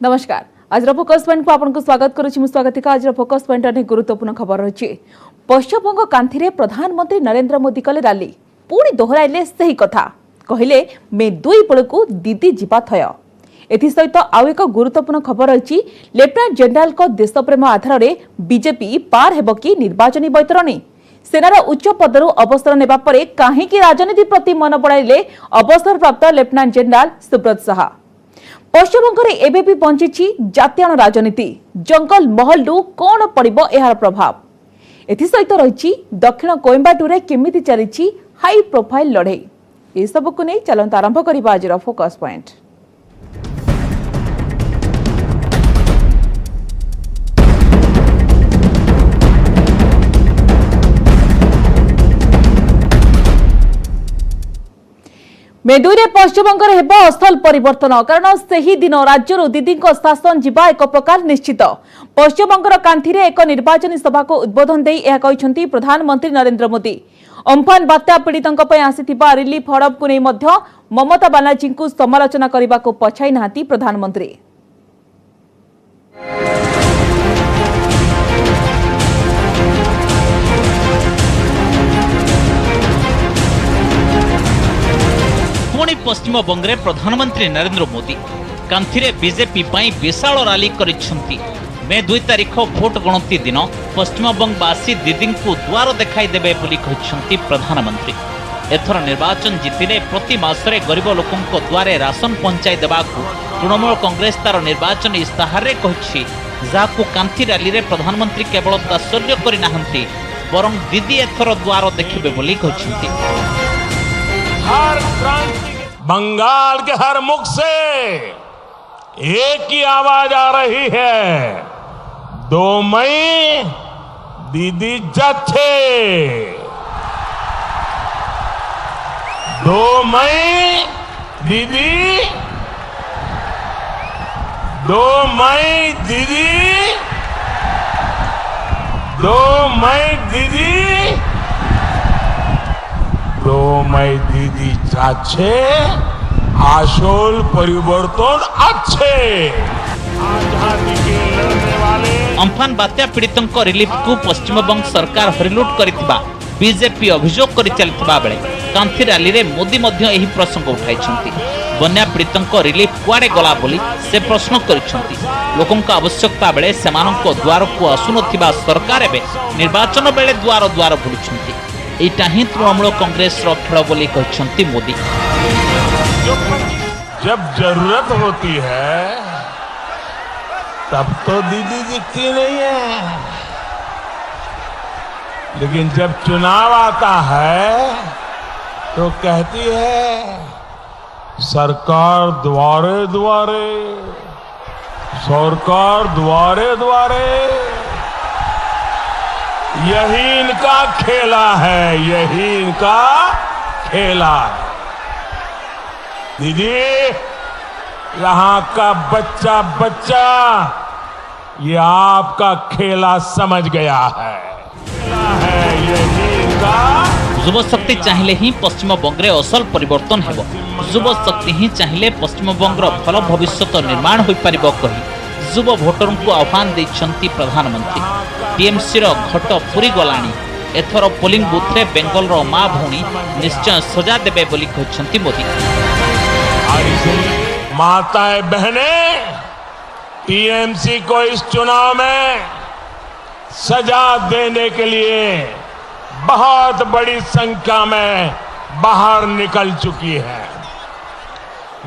नमस्कार। आज focus point को आपको स्वागत करुच्ची स्वागतिका। आज फोकस पॉइंट अनेक गुरुत्वपूर्ण खबर रही। पश्चिमबंग कांथी प्रधानमंत्री नरेंद्र मोदी कले रैली पुणी दोहराइले सही कथा कहले मे 2 बेलू दीदी जीवा थय। एसत आउ एक गुरुत्वपूर्ण खबर रही। लेफ्टिनेंट जनरल को देशप्रेम आधार में बीजेपी पार हेब कि निर्वाचन बैतरणी। सेनार उच्च पदर अवसर नेबा परे काहेकि राजनीति प्रति मन बढ़ाइले अवसरप्राप्त लेफ्टिनेंट जनरल सुब्रत साहा। पश्चिमबंग में एबे भी बंची जातीय राजनीति। जंगल महलू कौन पड़िबो एहार प्रभाव एसत रही। दक्षिण कोयम्बाटूर केमिति चली हाई प्रोफाइल लड़ाई ए सबको नहीं चलत आरंभ करबा आज फोकस पॉइंट। मे 2 पश्चिमबंग में हेब असल परिवर्तन कारण से दिन राज्य दीदी शासन जीवा एक प्रकार निश्चित। पश्चिमबंगर कांथी एक निर्वाचन सभा को उद्बोधन दे कहते प्रधानमंत्री नरेंद्र मोदी। अम्फान बात्या पीड़ितों आसिथिबा रिलीफ हड़प को नहीं ममता बानार्जी को समालोचना करने को पछाई नाहांती प्रधानमंत्री। पश्चिम बंग में प्रधानमंत्री नरेंद्र मोदी कांथी बीजेपी विशाल रैली करिसेंती। मे 2 तारिख भोट गणति दिन पश्चिमबंगवासी दीदी को द्वार देखाई देबे बोली कहिसेंती प्रधानमंत्री। एथर निर्वाचन जीतिले प्रति मासरे गरीब लोकंक द्वारे राशन पहुंचाई देबाकू तृणमूल कांग्रेस तार निर्वाचन इस्ताहार रे कहिछि। जाकू कांथी रैली रे प्रधानमंत्री केवल तात्पर्य करि नाहंती बरं दीदी एथर द्वार देखिबे बोली कहिसेंती। बंगाल के हर मुख से एक ही आवाज आ रही है, 2 मई दीदी जाच्छे। 2 मई दीदी, 2 मई दीदी, 2 मई दीदी, 2 मई दीदी जाच्छे। आशोल परिवर्तन अच्छे। आजादी के लड़ने वाले अम्फान बात्या पीड़ितों रिलीफ को पश्चिमबंग सरकार हरिलुट करिथिबा बीजेपी अभियोग करि चलिथिबा बेले कांथी रैली रे मोदी मध्य एही प्रसंग उठाइछंती। बन्या पीड़ितों रिलीफ कुआडे गला बोली से प्रश्न करिछंती। लोकंक आवश्यकता बेले सेमानंक द्वार को आसुनथिबा सरकार एबे निर्वाचन बेले द्वार द्वार बुलुछंती। एटा ही तृणमूल कांग्रेस खेल बोली कहते मोदी। जब जरूरत होती है तब तो दीदी दिखती नहीं है, लेकिन जब चुनाव आता है तो कहती है सरकार द्वारे द्वारे, सरकार द्वारे द्वारे। यही इनका खेला है, यही इनका खेला है। दीदी यहाँ का बच्चा बच्चा ये आपका खेला समझ गया है, खेला है यही इनका। युव शक्ति चाहिए ही पश्चिम बंग असल परिवर्तन हेब। युव शक्ति ही चाहिए पश्चिम बंग भल भविष्य निर्माण हो पार कही युव भोटर को आह्वान देइछंती प्रधानमंत्री। टीएमसी घट पूरी गलानी। एथर पोलिंग बूथ रे बेंगल रो मां भौणी निश्चय सजा देबे बोली कहछंती मोदी। माताएं बहनें टीएमसी को इस चुनाव में सजा देने के लिए बहुत बड़ी संख्या में बाहर निकल चुकी है।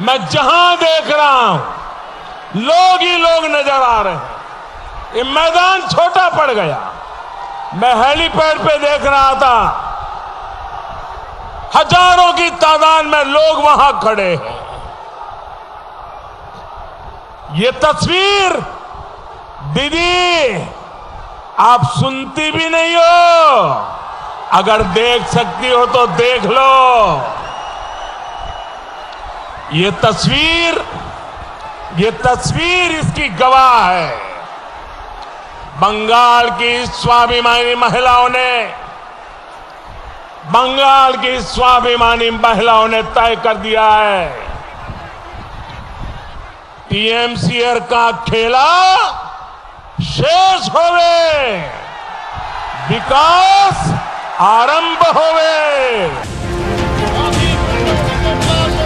मैं जहां देख रहा हूं लोग ही लोग नजर आ रहे हैं। ये मैदान छोटा पड़ गया। मैं हेलीपैड पे देख रहा था, हजारों की तादाद में लोग वहां खड़े हैं। ये तस्वीर दीदी आप सुनती भी नहीं हो, अगर देख सकती हो तो देख लो। ये तस्वीर इसकी गवाह है। बंगाल की स्वाभिमानी महिलाओं ने तय कर दिया है टीएमसीआर का खेला शेष होवे, विकास आरंभ होवे।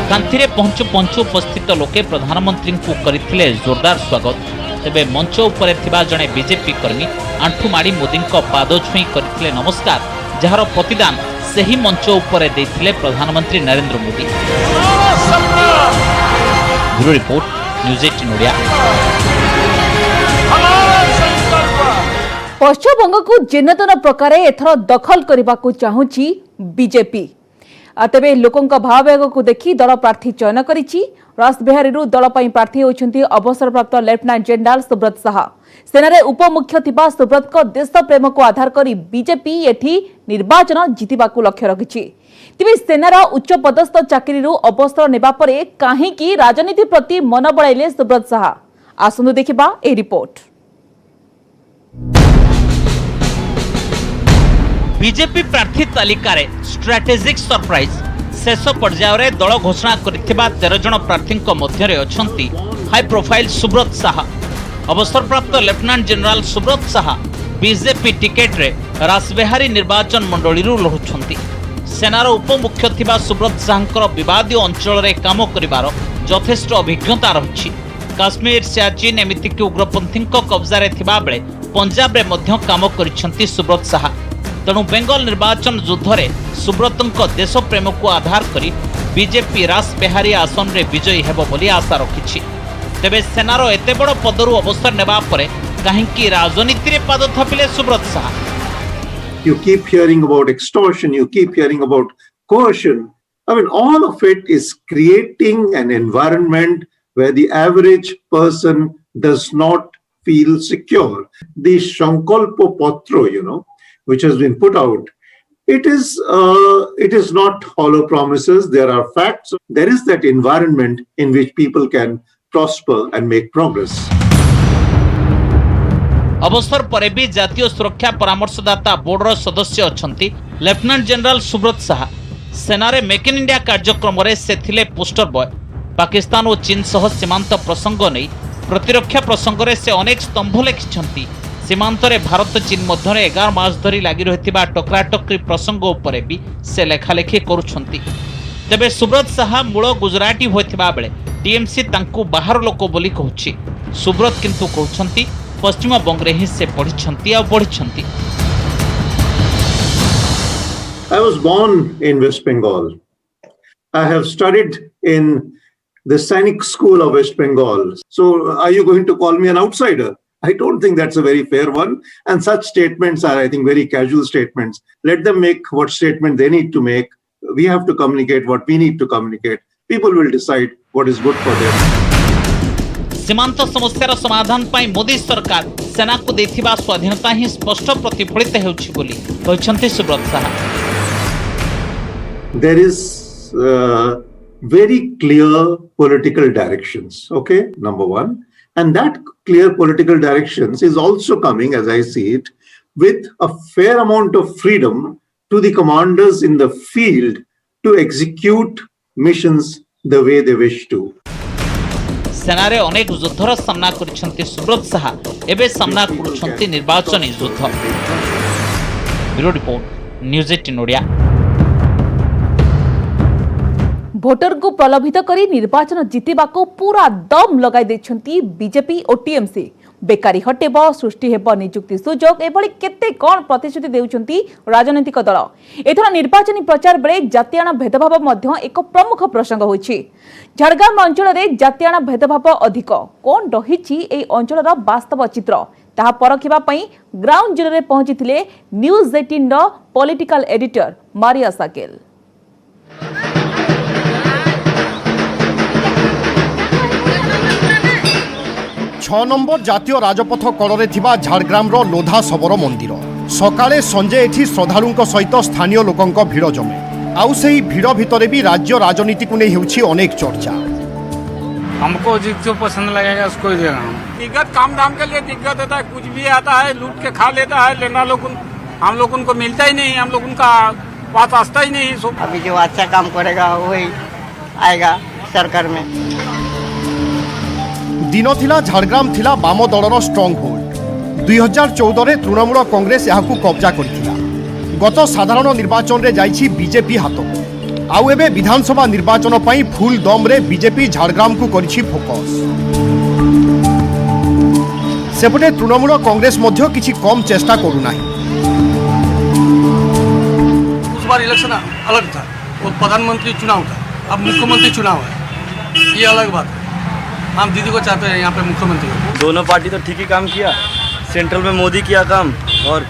कांथिरे पहुंचु पहुंचु उपस्थित लोके प्रधानमंत्री को करथिले जोरदार स्वागत। तेबे मंच उपरे थिबा जणे बीजेपी कर्मी आंठु माड़ी मोदी को पाद छुई करथिले नमस्कार, जहार प्रतिदान सही मंच उपरे देथिले प्रधानमंत्री Narendra Modi. Bureau report, news 18 Odia. Paschim Banga को जेनतन प्रकार एथर दखल करने को चाहूची बीजेपी। तेबे लोकों भावावेग को देखि दल प्रार्थी चयन करिछि। रासबिहारी दल पर प्रार्थी होइछन्ति अवसरप्राप्त लेफ्टिनेंट जनरल सुब्रत साहा। सेनारे उपमुख्य थिबा सुब्रत को देश प्रेम को आधार करी बीजेपी एठी निर्वाचन जितिबा को लक्ष्य रखिछि। तेबे सेनार उच्च पदस्थ चाकरी अवसर नेबा परे काहेकि राजनीति प्रति मन बळाइले सुब्रत साहा। आसनु देखिबा ए रिपोर्ट। बीजेपी प्रार्थी तालिकार स्ट्राटेजिक सरप्राइज शेष पर्यायर दल घोषणा करिथिबा 13 जन प्रार्थी मध्य अछंती हाई प्रोफाइल सुब्रत साहा। अवसरप्राप्त lieutenant general Subrata Saha BJP ticket रे रासबिहारी निर्वाचन मंडली लढुछंती। सेनार उपमुख्य थिबा सुब्रत साहांकर विवादीय अंचल रे काम करिवार यथेष्ट अभिज्ञता रहिछि। काश्मीर सियाचिन एमितिक उग्रपंथी कब्जा रे थिबा बेले पंजाब रे मध्य काम करिछंती सुब्रत साहा। तेणु बेंगल निर्वाचन युद्ध रे सुब्रत देश प्रेम को आधार करी बीजेपी रासबिहारी आसन रे विजयी हेबो बोली आशा रखिछि। तेबे सेनार एते बड़ पदरु अवसर नेबा परे काहेकि राजनीति रे पाद थपिले Subrat Saha. You keep hearing about extortion, you keep hearing about coercion. I mean, all of it is creating an environment where the average person does not feel secure. The Shankalpo Patro, which has been put out, it is not hollow promises. There are facts. There is that environment in which people can prosper and make progress. अवसर परे भी जातीय सुरक्षा परामर्शदाता बोर्डर सदस्य अछंती lieutenant general Subrata Saha. सेनारे मेक इन इंडिया कार्यक्रम रे से थिले पोस्टर बॉय। पाकिस्तान और चीन सह सीमांत प्रसंग नहीं प्रतिरक्षा प्रसंग रे से अनेक स्तंभ लिखिछंती। सीमांत रे भारत चीन मध्य 11 मास धरी लागि रहिथिबा टकराटकरी प्रसंग उपरे भी से लेखालेखी करूछंती। तेबे सुब्रत साहा मूल गुजराती होइथिबा बेले टीएमसी तांकू बाहर लोक बोली कहूछि। सुब्रत किंतु कहउछंती पश्चिम बंग रे ही से पढ़िछंती आ पढ़िछंती। I was born in West Bengal. I have studied in the Sainik School of West Bengal. So are you going to call me an outsider? I don't think that's a very fair one. And such statements are, I think, very casual statements. Let them make what statement they need to make. We have to communicate what we need to communicate. People will decide what is good for them. सीमांत समस्यार समाधान पाई मोदी सरकार सेना को देथिबा स्वाधीनता ही स्पष्ट प्रतिफलित हेउछि बोली कहछन्ते Subrat Saha. There is very clear political directions, okay, number one. And that clear political directions is also coming, as I see it, with a fair amount of freedom to the commanders in the field to execute missions the way they wish to. सेनारे अनेक युद्धर सामना करिसंती सुब्रत साहा एबे सामना करुछंती निर्वाचन युद्ध। Bureau report, news 18 Odia. Voter को प्रलोभित करी निर्वाचन जितिबा को पूरा दम लगाई देछंती बीजेपी और टीएमसी। बेकारी हटेब, सृष्टि हेब नियुक्ति सुजोग एभली केते कोन प्रतिश्रुति देउछंती राजनीतिक दल। एथरा निर्वाचनी प्रचार बेले जातीयाना भेदभाव मध्य एक प्रमुख प्रसंग होइछि। झारग्राम अंचल रे जातीयाना भेदभाव अधिक कोन रहिछि एई अंचलर वास्तव चित्र ताहा परखिबा पई ग्राउंड जीरो रे पहुंचिथिले न्यूज 18 रो पॉलिटिकल एडिटर मारिया साकेल। 6 नंबर जातीय राजपथ कड़े झाड़ग्राम लोधा शबर मंदिर सकाळे संजे एठी श्रद्धालुंक सहित स्थानीय लोकंक भिड़ जमे। आउ सेही भिड़ भितर भी राज्य राजनीति को नहीं होछि अनेक चर्चा। हमको जो पसंद लगेगा उसको ही देगा। दिक्कत काम धाम के लिए दिक्कत होता है, कुछ भी आता है लूट के खा लेता है, लेना हम लोग उनको मिलता ही नहीं, हम लोग उनका बात आस्था ही नहीं। अभी जो अच्छा काम करेगा वही आएगा सरकार में। दिन थिला झाड़ग्राम थिला बाम दलर स्ट्रंग होल्ड 2014 तृणमूल कांग्रेस यहाँ कब्जा करथिला। गत साधारण निर्वाचन रे जाइछि बीजेपी हाथ आउ एबे विधानसभा निर्वाचन पई फुल दम रे बीजेपी झाड़ग्राम को करिछि फोकस। सेपटे तृणमूल कांग्रेस मध्य किछि कम चेष्टा करू नाही। उस बार इलेक्शन अलग था, वो प्रधानमंत्री चुनाव था, अब मुख्यमंत्री चुनाव है, ये अलग बात है। हम दीदी को चाहते हैं यहाँ पे मुख्यमंत्री को। दोनों पार्टी तो ठीक ही काम किया, सेंट्रल में मोदी किया काम और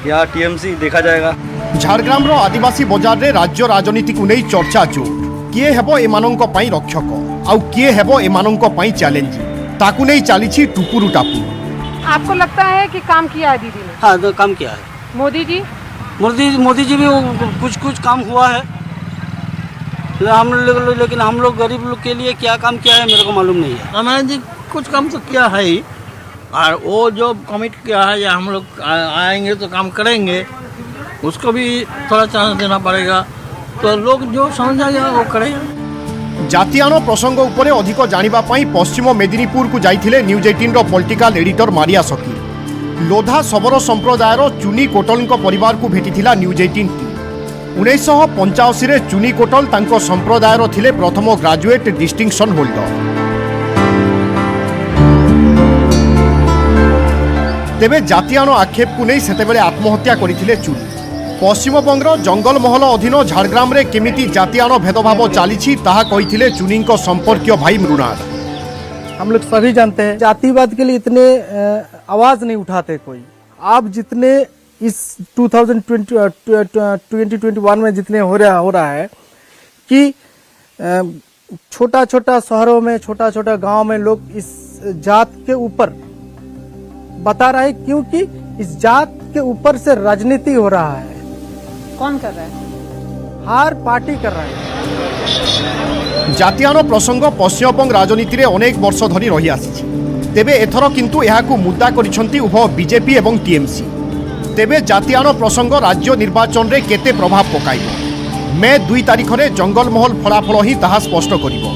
यहाँ टीएमसी देखा जाएगा। झाड़ग्राम रो आदिवासी बाजार रे राज्य राजनीति को नहीं चर्चा जोर किए हेबो एमानंक पई रक्षक आउ किए हेबो एमानंक पई चैलेंज ताकू नहीं चलीछि टुपुरु टापू। आपको लगता है कि काम किया है दीदी ने? हाँ तो काम किया है। मोदी जी मोदी जी भी कुछ काम हुआ है, लेकिन हम लोग गरीब लोग के लिए क्या काम किया है मेरे को मालूम नहीं है। हमारे जी कुछ काम तो किया है ही, और वो जो कमिट किया है या हम लोग आएंगे तो काम करेंगे, उसको भी थोड़ा चांस देना पड़ेगा, तो लोग जो समझ आएगा वो करेगा। जातियान प्रसंग उपरे अधिक जानिबा पई पश्चिम मेदिनीपुर को जाइथिले न्यूज 18 रो पॉलिटिकल एडिटर मारिया सकी। लोधा सबरो संप्रदायर चुनी कोटल परिवार को भेटिथिला न्यूज 18 1985 रे चुनी कोटल तांको संप्रदायर थिले प्रथम ग्रेजुएट डिस्टिंक्शन होल्डर। तेबे जातियान आक्षेप को नहीं सेतेबेले आत्महत्या करिथिले चुनी। पश्चिमबंगर जंगल महल अधीन झाड़ग्राम रे केमिति जातियान भेदभाव चालीछि ताहा कहिथिले चुनींको संपर्कीय भाई मृणाल। हम लोग सभी जानते हैं जातिवाद के लिए इतने आवाज नहीं उठाते कोई। आप जितने इस 2021 में जितने हो रहा है कि छोटा छोटा शहरों में छोटा छोटा गांव में लोग इस जात के ऊपर बता रहे हैं, क्योंकि इस जात के ऊपर से राजनीति हो रहा है। कौन कर रहा है? हर पार्टी कर रहा है। जातियान प्रसंग पश्चिमबंग राजनीति रे अनेक वर्ष धरी रही आसी। तेबे एथर किंतु एहाकु मुद्दा करिसंती उभय बीजेपी एवं टीएमसी। तेबे जातियान प्रसंग राज्य निर्वाचन रे केते प्रभाव पकाइबो मे 2 तारिख रे जंगल महल फलाफल ही ताहा स्पष्ट करिबो।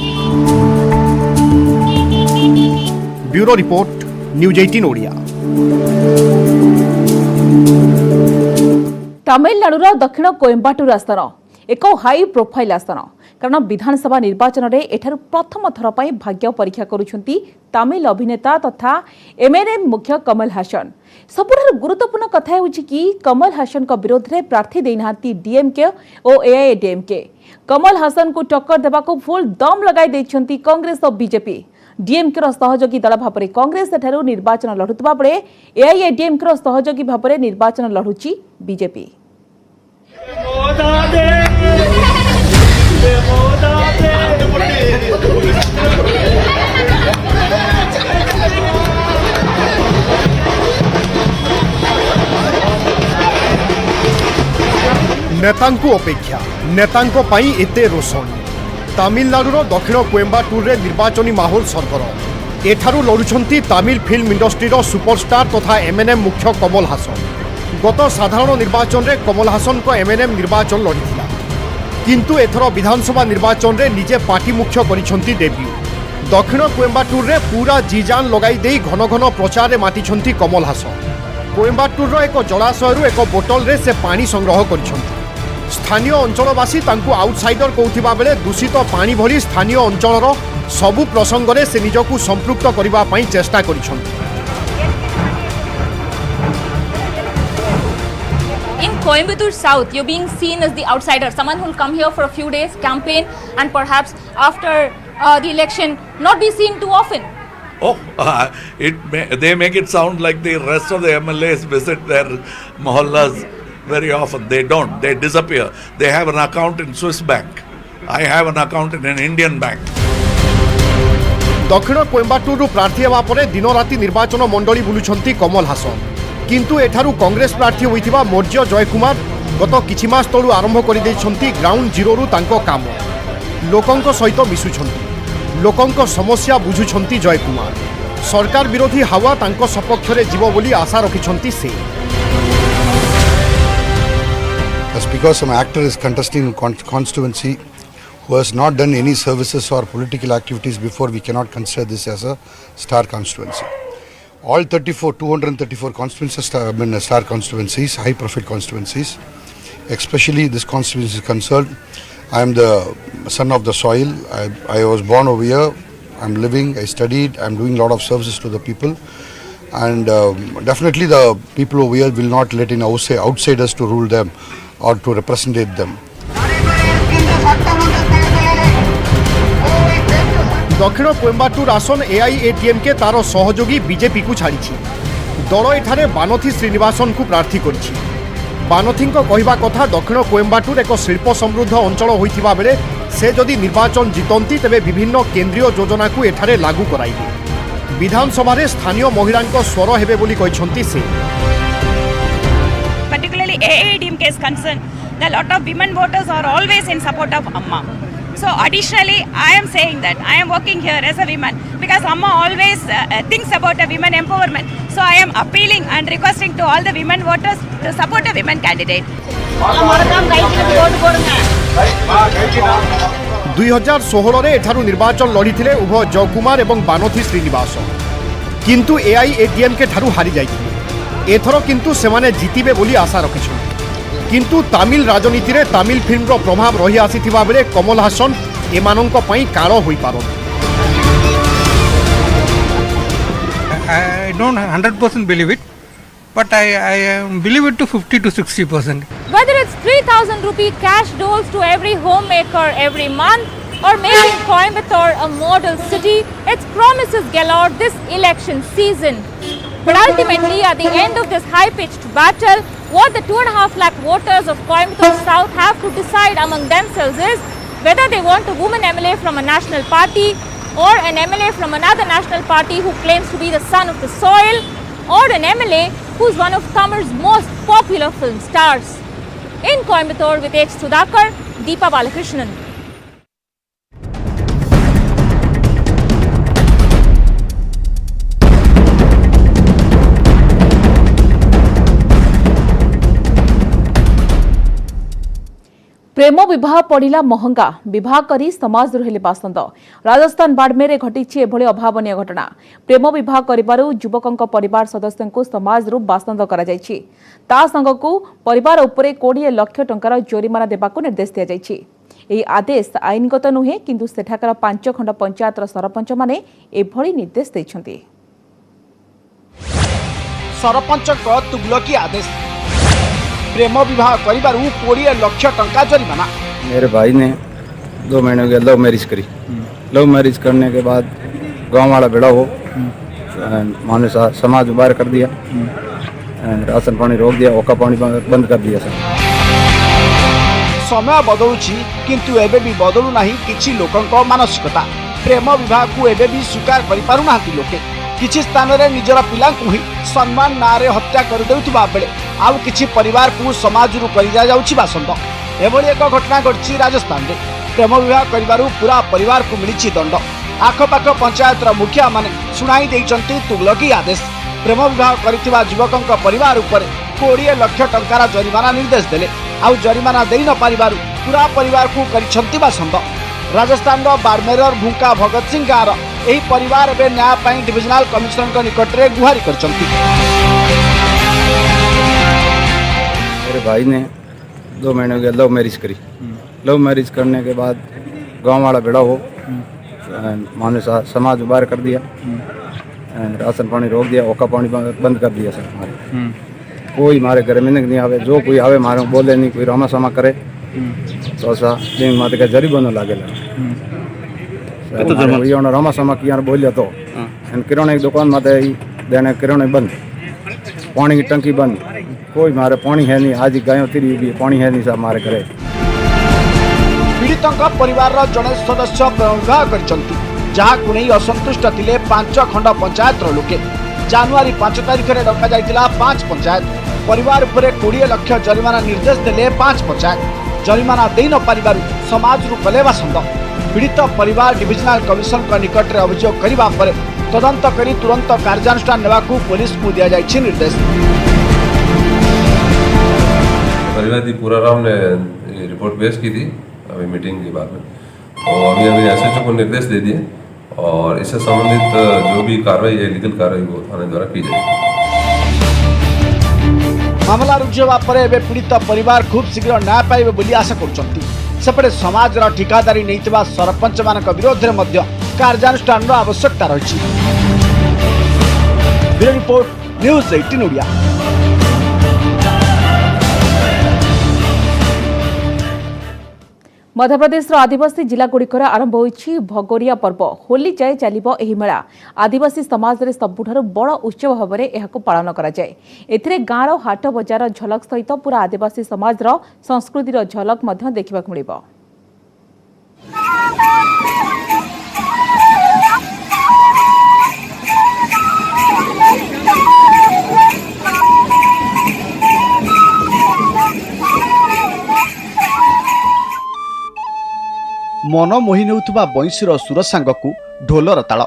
Bureau report news 18 Odia. तमिलनाडुर दक्षिण कोयम्बाटूर आसन एक हाई प्रोफाइल आसन, कारण विधानसभा निर्वाचन में एठारु प्रथम थर पर भाग्य परीक्षा करुछंती तमिल अभिनेता तथा एमएनएम मुख्य कमल हासन। सबुठारु गुरुत्वपूर्ण कथा हेउछि कि कमल हासन को विरोध में प्रार्थी देनाहांती डीएमके और एआईएडीएमके। कमल हासन को टक्कर देबाको फुल दम लगाई दैछंती कांग्रेस और बीजेपी। डीएमके रो सहयोगी दल भाव कांग्रेस एठारु निर्वाचन लढुतबा बेले एआईएडीएमके रो सहयोगी भाव निर्वाचन लढुछि बीजेपी। नेतांकु अपेक्षा नेतांको पई एते रोषण। तमिलनाडुर दक्षिण कोयम्बाटूर रे निर्वाचनी माहौल सरगरम। एठारु लड़ुछंती तमिल फिल्म इंडस्ट्रीर सुपरस्टार तथा एमएनएम मुख्य कमल हासन। गत साधारण निर्वाचन रे कमल हासन को एमएनएम निर्वाचन लड़ीथिला, किंतु एथर विधानसभा निर्वाचन रे निजे पार्टी मुख्य करिसंती डेब्यू। दक्षिण कोयम्बाटूर रे पूरा जीजान लगाई देई घन घन प्रचार रे मातिछंती कमल हासन। कोयम्बाटूर एक जलाशयरु एक बोतल रे से पानी संग्रह करिसंती। स्थानीय अंचलवासी तांकु आउटसाइडर कहउथिबा बेले दूषित पानी भली स्थानीय अंचलर सबु प्रसंग रे से निजकु संपृक्त करिबा पई चेष्टा करिसंती। In Coimbatore South, you're being seen as the outsider, someone who will come here for a few days, campaign, and perhaps after the election not be seen too often. Oh, they make it sound like the rest of the MLAs visit their mohallas very often. They don't. They disappear. They have an account in Swiss bank. I have an account in an Indian bank. दक्षिण कोयम्बाटूर प्रार्थी हेबा परे दिन राति निर्वाचन मंडली बुलुछंती कमल हासन, किंतु एठारु कांग्रेस प्रार्थी होइथिबा मौर्य जयकुमार गत किछि मास तळु आरंभ करि दैछंती ग्राउंड जीरो रु तांको काम। लोकंक सहित मिसुछंती, लोकंक समस्या बुझुछंती जयकुमार। सरकार विरोधी हावा तांको सपक्ष रे जीव बोली आशा रखिछंती से। That's because some actor is contesting in constituency who has not done any services or political activities before, we cannot consider this as a star constituency. All 234 constituencies have been star constituencies, high profile constituencies. Especially this constituency is concerned, I am the son of the soil. I was born over here. I am living, I studied, I am doing a lot of services to the people. And definitely the people over here will not let in outsiders to rule them or to represent them. दक्षिण कोयम्बाटूर आसन एआईएडीएमके तार सहयोगी BJP को छाड़ी दल एठारे बानथी श्रीनिवासन को प्रार्थी करिछि। बानथी कहवा कथा दक्षिण कोयम्बाटूर एक शिल्प समृद्ध अंचल होइथिबा बेले से जदि निर्वाचन जितंती तेबे विभिन्न केंद्रीय योजना को एठारे लागू कराइबे। विधानसभा रे स्थानीय महिला स्वर हेबे बोली कहिसंती से। Particularly AADMK is concerned, a lot of women voters are always in support of Amma. So additionally, I am saying that I am working here as a woman because Amma always thinks about a women empowerment. So I am appealing and requesting to all the women voters to support a women candidate. 2016 रे एठारू निर्वाचन लड़ीथिले उभय जयकुमार एवं बानथी श्रीनिवास, किंतु एआईएडीएमके ठारू हारी जाइथिले। एथरो किंतु सेमाने जितिबे बोली आशा रखिछन। किंतु तामिल राजनीति रे तामिल फिल्म रो प्रभाव रही आसीथिबा बेले कमल हासन एमानंक पई काळ होई पारो। I don't 100% believe it, but I believe it to 50 to 60%. Whether it's 3,000 rupee cash doles to every homemaker every month or making Coimbatore a model city, its promises galore this election season. But ultimately, at the end of this high-pitched battle, what the 2.5 lakh voters of Coimbatore South have to decide among themselves is whether they want a woman MLA from a national party or an MLA from another national party who claims to be the son of the soil, or an MLA who's one of Tamir's most popular film stars. In Coimbatore with H. Sudhakar, Deepa Balakrishnan. प्रेम विवाह पड़िला महंगा विवाह करी समाज हेले बासंद। राजस्थान बाड़मेर घटी एभली अभावनीय घटना। प्रेम विवाह करिबारु युवकंक परिवार सदस्यंकु समाज बासंद करा जायछि। ता संगकु परिवार उपरे 20 लाख टंकार जोरिमाना देबाकु निर्देश दिया जायछि। एही आदेश आईनगत नुहे, किंतु सेठाकर 5 खंड पंचायतर सरपंच माने एभली निर्देश दैछन्ति। सरपंचक तुगलकी आदेश, प्रेम विवाह करिबारु 20 लाख टंका जोरिमाना। मेरे भाई ने 2 महीने के लव मैरिज करी। लव मैरिज करने के बाद गांव वाला बेड़ा हो माने समाज बाहर कर दिया, राशन पानी रोक दिया, ओका पानी बंद कर दिया। समय बदलुछि किंतु एबे भी बदलु नाही किछि लोकंक मानसिकता। प्रेम विवाह को एबे भी स्वीकार करि पारु नाहंती लोके। किछि स्थान रे निजर पिलांकु ही सम्मान नारे हत्या कर देउथिबा बेले आउ किछि परिवार को समाज रु करि जाउछि बासंद। एभली एक घटना घटछि राजस्थान रे। प्रेम विवाह करिबारु पूरा परिवार को मिलिछि दंड। आखपाख पंचायत रा मुखिया माने सुनाई देइचंती तुगलकी आदेश। प्रेम विवाह करिथिबा युवकंक परिवार उपर 20 लाख टंकार जरिमाना निर्देश देले। आउ जरिमाना देइ न पारिबारु पूरा परिवार को करिछंती बासंद। राजस्थान बाड़मेर भूंका भगत सिंह गाँव एही परिवार एबे न्याय पाई डिविजनल कमिश्नर निकट रे गुहारी करछंती। मेरे भाई ने 2 महीने के लव मैरिज करी। लव मैरिज करने के बाद गांव वाला बेड़ा हो माने समाज बाहर कर दिया, राशन पानी रोक दिया, ओका पानी बंद कर दिया। सर हमारे कोई मारे घर में नहीं आवे, जो कोई आवे मारे बोले नहीं, कोई रामा सामा करे तो सा दिन माते का जरी बनो लागेला। तो ये रामा सामा की यार बोलिया तो किराने की दुकान माते देने किराने बंद, पानी की टंकी बंद, कोई मारे पानी है नहीं। आज गायों तिरी भी पानी है नहीं, सब मारे करे। पीड़ितों परिवार जड़े सदस्य प्रेम विवाह करछंती, जहां नहीं असंतुष्ट थिले 5 खंड पंचायत लोके। जनवरी 5 तारिख में डका जाइतिला 5 पंचायत। परिवार उपरे 20 लाख जरिमाना निर्देश देले 5 पंचायत। जरिमाना दे न पारिबारु समाज रु कले बासंद। पीड़ित परिवार डिविजनल कमिश्नर निकट रे अभियोग करिबा परे तदंत करी तुरंत कार्यानुष्ठान नेबाकू पुलिस को दिया जाइछि निर्देश। परिवार दी पूरा राम ने रिपोर्ट पेश की थी अभी मीटिंग के बाद में, और अभी एसएचओ को निर्देश दे दिए और इससे संबंधित जो भी कार्रवाई है लीगल कार्रवाई वो थाने द्वारा की जाएगी। मामला रुझा पर एवं पीड़ित परिवार खूब शीघ्र न्याय पाइबे बोली आशा करुछंती। सेपटे समाज ठिकादारी नहीं सरपंच मान विरोध में कार्यानुष्ठान आवश्यकता रही। Bureau report news 18 Odia. Madhya Pradesh आदिवासी जिलागुड़िकर आरंभ होइछि भगोरिया पर्व। होली जाए चलिबो एही मेला। आदिवासी समाज रे सबुठारु बड़ उत्सव भाव में एहाको पालन करा जाए। एथिरे गाँर हाट बजार झलक सहित पूरा आदिवासी समाज रो संस्कृतिर झलक मध्य देखिबाक मिलिबो। मन मोहि नेउथुबा बंशीर सुर सांगकु ढोलर ताल।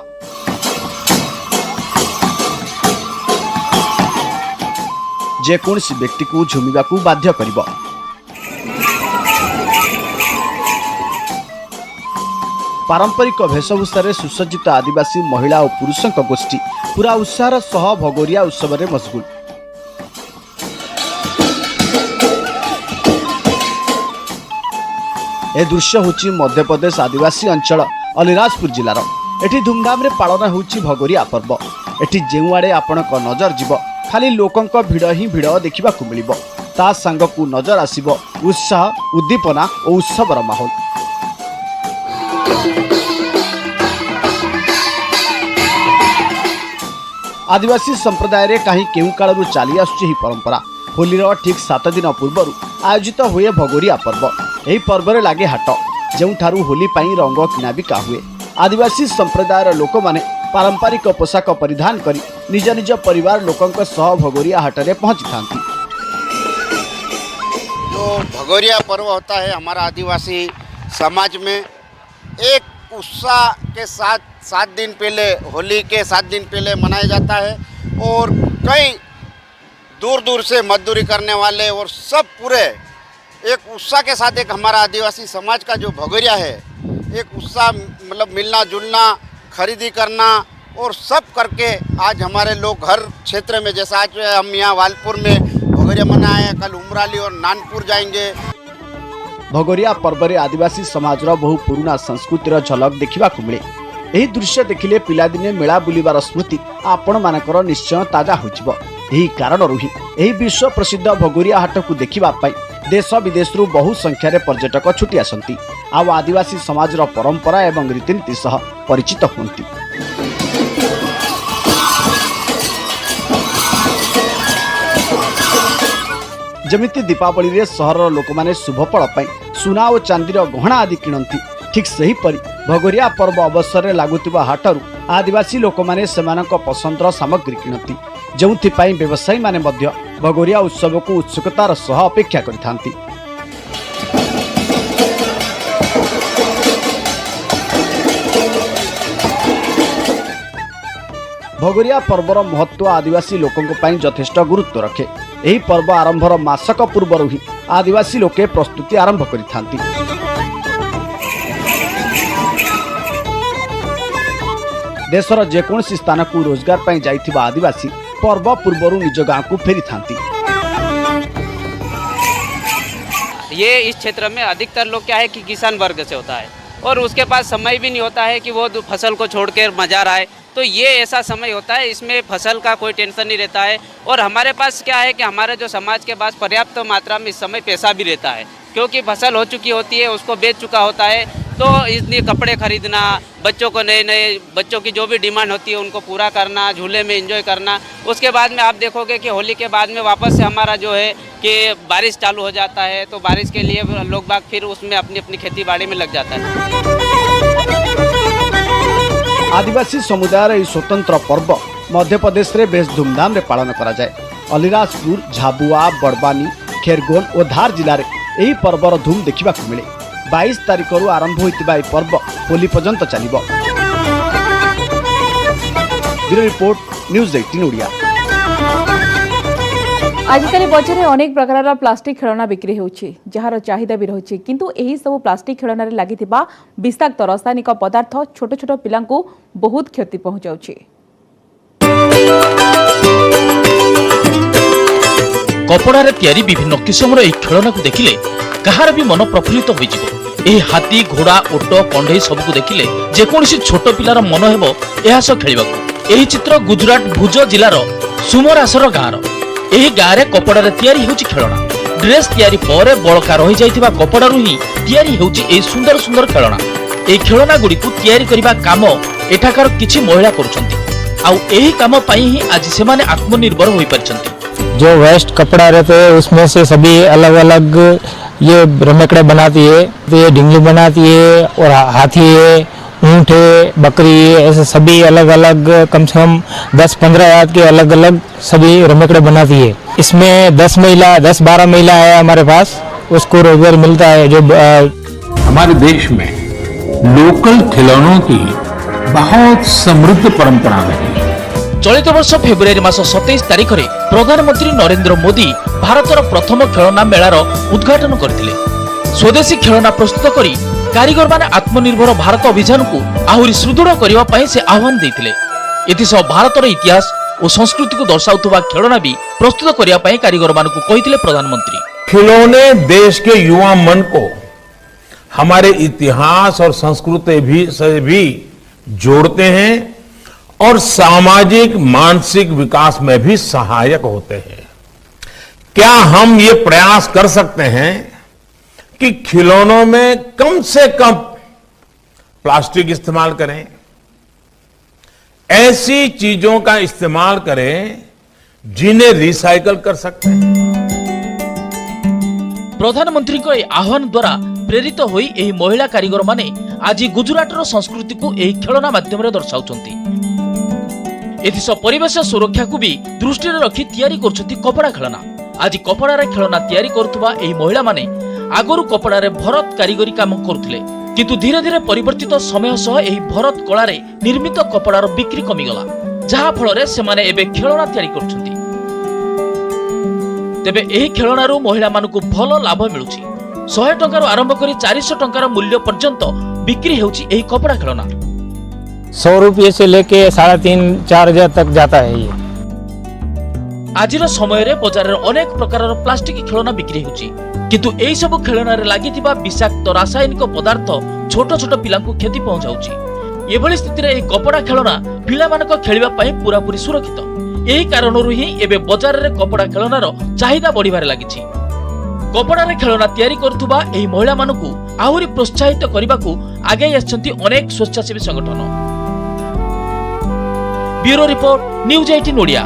जेकोसी व्यक्ति को झुमिबाकू बाध्य करिब। पारंपरिक वेशभूषा सुसज्जित आदिवासी महिला और पुरुषों गोष्ठी पूरा उत्साह सह भगोरिया उत्सव में मशगुल। ए दृश्य होची मध्यप्रदेश आदिवासी अंचल अलीराजपुर जिलार। एठी धूमधाम रे पालन होची भगोरिया पर्व। एठी जेउआडे आपणक नजर जीव खाली लोकंक भिड़ ही भिड़ देखा मिलिबो। ता संगकू नजर आसिबो उत्साह उद्दीपना और उत्सवर माहौल। आदिवासी संप्रदाय रे कहीं केउ कालरू चली आसुची ही परंपरा। होली ठीक 7 दिन पूर्व आयोजित हुए भगोरिया पर्व। यही पर्व रे लागे हाट जोठारू होली पाई रंग किना बिका हुए। आदिवासी संप्रदायर लोक माने पारंपरिक पोशाक परिधान करी निज निज परिवार लोकंक सह भगोरिया हाट रे पहुंची थांती। जो भगोरिया पर्व होता है हमारा आदिवासी समाज में एक उत्साह के साथ 7 दिन पहले होली के 7 दिन पहले मनाया जाता है और कई दूर दूर से मजदूरी करने वाले और सब पूरे एक उत्साह के साथ एक हमारा आदिवासी समाज का जो भगोरिया है एक उत्साह मतलब मिलना जुलना खरीदी करना और सब करके आज हमारे लोग हर क्षेत्र में जैसा आज हम यहाँ वालपुर में भगोरिया मनाए कल उमराली और नानपुर जाएंगे। भगोरिया पर्व रे आदिवासी समाज बहु पुराना संस्कृतिर झलक देखा मिले। यही दृश्य देखिले पिलादिने मेला बुलिबार स्मृति आपण मानकर निश्चय ताजा होइछिबो। यही कारणरू ही यही विश्व प्रसिद्ध भगोरिया हाट को देखिबा पाई देश विदेश बहु संख्यार पर्यटक छुटी आसंती आउ आदिवासी समाज परंपरा एवं रीतिनीति सह परिचित होती। जमिति दीपावली रे सहर लोक माने शुभफल पाई सुना और चांदीर गहना आदि किणती ठीक सेहीपरि भगोरिया पर्व अवसर में लगुवा हाटरू आदिवासी लोक माने सेमानक पसंदर सामग्री किणती जोंथिपाई व्यवसायी माने मध्य भगोरिया उत्सव को उत्सुकतार सह अपेक्षा करिथांती। भगोरिया पर्वर महत्व आदिवासी लोकंक पई यथेष्ट गुरुत्व रखे। यही पर्व आरंभर मासक पूर्व ही आदिवासी लोके प्रस्तुति आरंभ करिथांती। देशर जेकोसी स्थान को रोजगार पाई जाइथिबा आदिवासी पर्व पूर्व निज गांव को फेरी थांती। ये इस क्षेत्र में अधिकतर लोग क्या है कि किसान वर्ग से होता है और उसके पास समय भी नहीं होता है कि वो फसल को छोड़कर मजार आए। तो ये ऐसा समय होता है इसमें फसल का कोई टेंशन नहीं रहता है और हमारे पास क्या है कि हमारे जो समाज के पास पर्याप्त मात्रा में इस समय पैसा भी रहता है क्योंकि फसल हो चुकी होती है उसको बेच चुका होता है। तो इसलिए कपड़े खरीदना बच्चों को नए बच्चों की जो भी डिमांड होती है उनको पूरा करना झूले में एंजॉय करना। उसके बाद में आप देखोगे कि होली के बाद में वापस से हमारा जो है कि बारिश चालू हो जाता है तो बारिश के लिए लोग बाग फिर उसमें अपनी अपनी खेती बाड़ी में लग जाता है। आदिवासी समुदाय स्वतंत्र पर्व मध्य प्रदेश रे बेस धूमधाम रे पालन करा जाए। अलीराजपुर झाबुआ बड़बानी खेरगोन और धार जिले में यही पर्वर धूम देखा मिले। 22 तारिख आरंभ होइतिबा पर्व होली पर्यंत चलिबो। Bureau report news 18 Odia. आजिकल बजार में अनेक प्रकार प्लास्टिक खेलना बिक्री होउछि जार चाहिदा भी रही किंतु एही सब प्लास्टिक खेलना लगी विषाक्त रासायनिक पदार्थ छोट छोट पिलांकु बहुत क्षति पहुंचाउछि। कपड़ारे तैयारी विभिन्न किस्मर एही खेलना को देखिले कहार भी मन प्रफुल्लित होई जिवो। एही हाथी घोड़ा ओट कंढई सबको देखिले जेकोसी छोट पिलार मन हेबो एहा सब खेलिबाकू। एही चित्र गुजरात भुज जिलार सुमरासर गाँर। एही गाँव में कपड़ारे तैयारी होउछि खेलना। ड्रेस तैयारी पर बळका रही जाइथिबा कपड़ारू ही तैयारी होउछि एही सुंदर सुंदर खेलना। एही खेलना गुडी को तैयारी करिबा काम एठाकार किछि महिला करूछंती। आउ एही काम पई ही आज सेमाने आत्मनिर्भर होई परिछंती। जो वेस्ट कपड़ा रहते हैं उसमें से सभी अलग अलग ये रमकड़े बनाती है, तो ये ढिंगली बनाती है और हाथी है, ऊँट है, बकरी है, ऐसे सभी अलग अलग कम से कम 10-15 जात के अलग अलग सभी रमकड़े बनाती है। इसमें 10-12 महिला है हमारे पास, उसको रोजगार मिलता है। जो हमारे देश में लोकल खिलौनों की बहुत समृद्ध परंपरा रही। चलित वर्ष फेब्रुआरी मास 27 तारिख में प्रधानमंत्री नरेंद्र मोदी भारतर प्रथम खेलना मेलार उद्घाटन करथिले। स्वदेशी खेलना प्रस्तुत करी कारीगर माने आत्मनिर्भर भारत अभियान को आहुरी सुदृढ़ करने पई से आह्वान देथिले। एथिसह भारतर इतिहास और संस्कृति को दर्शाउथुबा खेलना भी प्रस्तुत करने पई कारीगर मानकु कहिथिले प्रधानमंत्री। खिलौने देश के युवा मन को हमारे इतिहास और संस्कृति से भी जोड़ते हैं और सामाजिक मानसिक विकास में भी सहायक होते हैं। क्या हम ये प्रयास कर सकते हैं कि खिलौनों में कम से कम प्लास्टिक इस्तेमाल करें, ऐसी चीजों का इस्तेमाल करें जिन्हें रिसाइकल कर सकते हैं। प्रधानमंत्री को आह्वान द्वारा प्रेरित होई एही महिला कारीगर माने आज गुजरातर संस्कृति को एही खेलना माध्यम रे दर्शाउछंती। एथिसह परिवेश सुरक्षा को भी दृष्टि रखी तैयारी करछंती कपड़ा खेलना। आज कपड़ा रे खेलना तैयारी करथुबा एही महिला माने आगरु कपड़ा रे भरत कारीगरी काम करुथिले, किंतु धीरे धीरे परिवर्तित समय सह एही भरत कला रे निर्मित कपड़ार बिक्री कमी गला, जहा फल रे सेमाने एबे खेलना तैयारी करछंती। तेबे एही खेलनारू महिला मानकु भल लाभ मिलुछि। 100 टंकार आरंभ करी 400 टंकार मूल्य पर्यंत बिक्री हेउछि एही कपड़ा खेलना। 100 रुपये से लेके 3,500-4 हजार तक जाता है। ये आजिर समय रे बाजार रे अनेक प्रकार प्लास्टिक खेलना बिक्री होछि, किंतु एही सब खेलना रे लागिथिबा विषाक्त रासायनिक पदार्थ छोट छोट पिलांकु क्षति पहुंचाउछि। एभली स्थिति रे एही कपड़ा खेलना पिला मानक खेलिबा पई पूरा पूरी सुरक्षित। एही कारणरू ही एबे बाजार रे कपड़ा खेलनार चाहिदा बढ़िबारे लागिछि। कपड़ा रे खेलना तैयारी करथुबा एही महिला मानकु आहुरी प्रोत्साहित करबाकू आगे आछंती अनेक स्वेच्छासेवी संगठन। Bureau report, news 18 Odia.